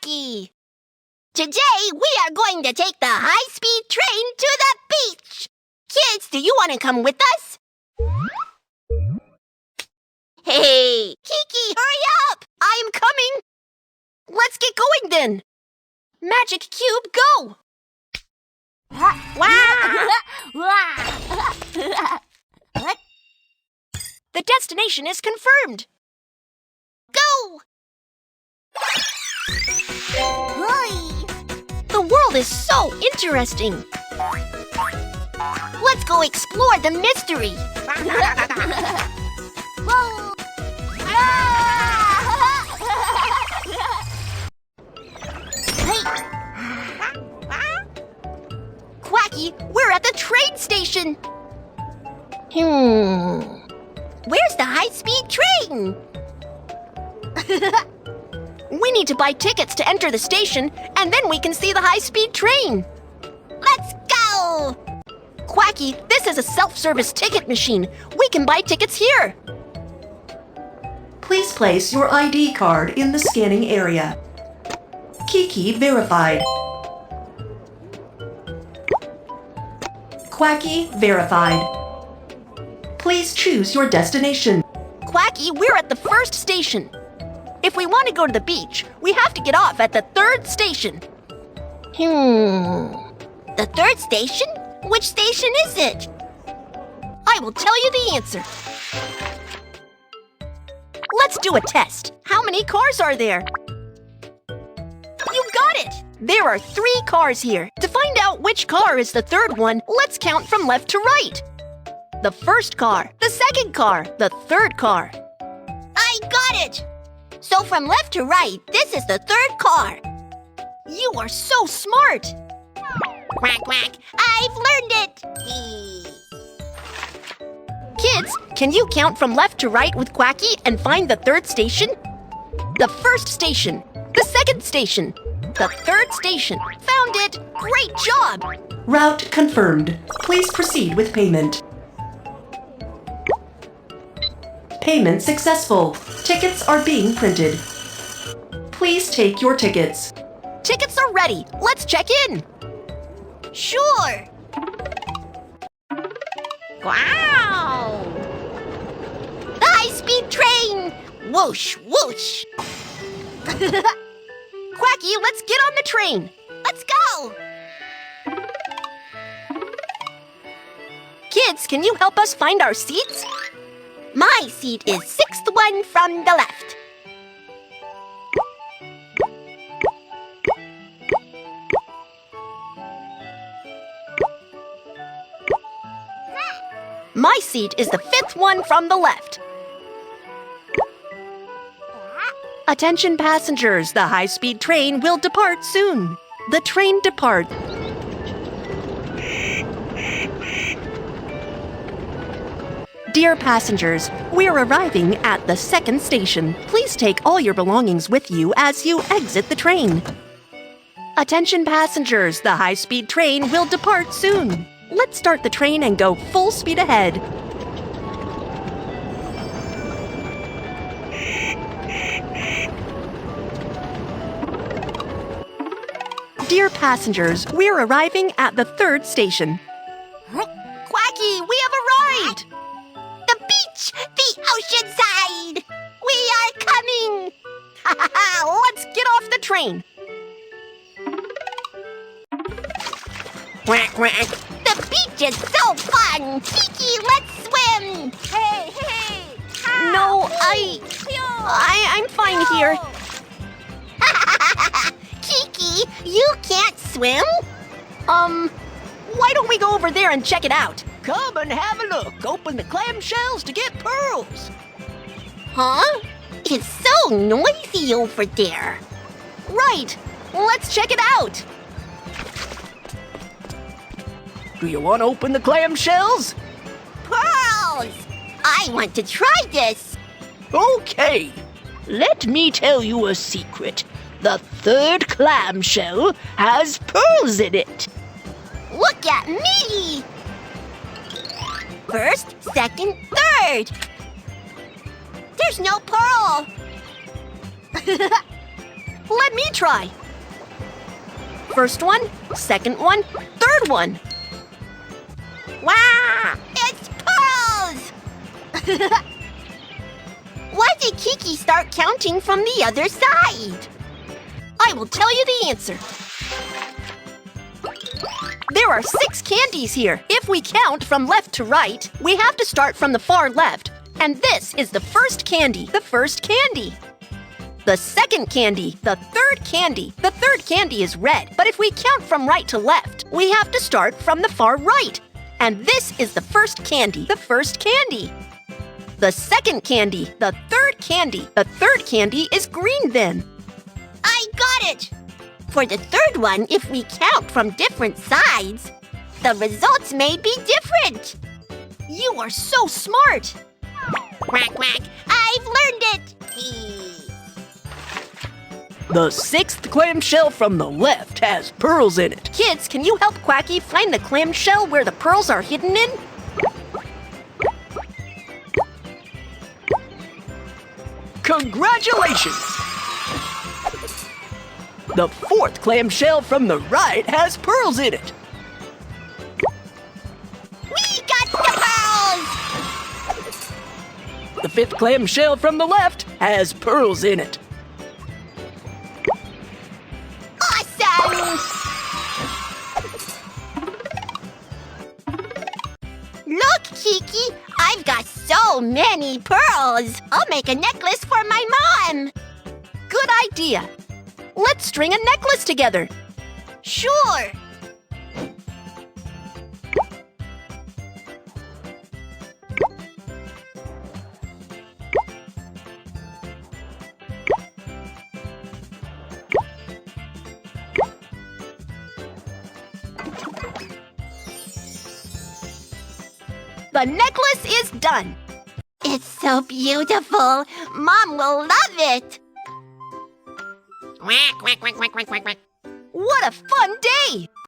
Quacky! Today, we are going to take the high-speed train to the beach! Kids, do you want to come with us? Hey, Kiki, hurry up! I am coming! Let's get going then! Magic Cube, go! The destination is confirmed! Go! The world is so interesting! Let's go explore the mystery! Quacky, we're at the train station! Where's the high-speed train? We need to buy tickets to enter the station, and then we can see the high-speed train. Let's go! Quacky, this is a self-service ticket machine. We can buy tickets here. Please place your ID card in the scanning area. Kiki verified. Quacky verified. Please choose your destination. Quacky, we're at the first station. If we want to go to the beach, we have to get off at the third station. The third station? Which station is it? I will tell you the answer. Let's do a test. How many cars are there? You got it! There are 3 cars here. To find out which car is the third one, let's count from left to right. The first car, the second car, the third car. I got it! So from left to right, this is the third car. You are so smart! Quack, quack, I've learned it! Kids, can you count from left to right with Quacky and find the third station? The first station, the second station, the third station. Found it! Great job! Route confirmed. Please proceed with payment. Payment successful. Tickets are being printed. Please take your tickets. Tickets are ready. Let's check in. Sure. Wow! The high-speed train! Whoosh, whoosh! Quacky, let's get on the train. Let's go! Kids, can you help us find our seats? My seat is 6th one from the left. My seat is the 5th one from the left. Attention passengers, the high-speed train will depart soon. The train departs. Dear passengers, we're arriving at the second station. Please take all your belongings with you as you exit the train. Attention passengers, the high-speed train will depart soon. Let's start the train and go full speed ahead. Dear passengers, we're arriving at the third station. Quacky, we have arrived! The beach! The ocean side! We are coming! Let's get off the train! Quack, quack. The beach is so fun! Kiki, let's swim! Hey, hey! No, I'm fine here. Kiki, you can't swim? Why don't we go over there and check it out? Come and have a look. Open the clamshells to get pearls. Huh? It's so noisy over there. Right. Let's check it out. Do you want to open the clamshells? Pearls! I want to try this. Okay. Let me tell you a secret. The third clamshell has pearls in it. Look at me! First, second, third. There's no pearl. Let me try. First one, second one, third one. Wow! It's pearls! Why did Kiki start counting from the other side? I will tell you the answer. There are 6 candies here. If we count from left to right, we have to start from the far left. And this is the first candy, the first candy. The second candy, the third candy. The third candy is red, but if we count from right to left, we have to start from the far right. And this is the first candy, the first candy. The second candy, the third candy. The third candy is green then. I got it! For the third one, if we count from different sides, the results may be different. You are so smart! Quack, quack, I've learned it! The 6th clamshell from the left has pearls in it. Kids, can you help Quacky find the clamshell where the pearls are hidden in? Congratulations! The 4th clamshell from the right has pearls in it. We got the pearls! The 5th clamshell from the left has pearls in it. Awesome! Look, Kiki, I've got so many pearls. I'll make a necklace for my mom. Good idea. Let's string a necklace together. Sure. The necklace is done. It's so beautiful. Mom will love it. What a fun day!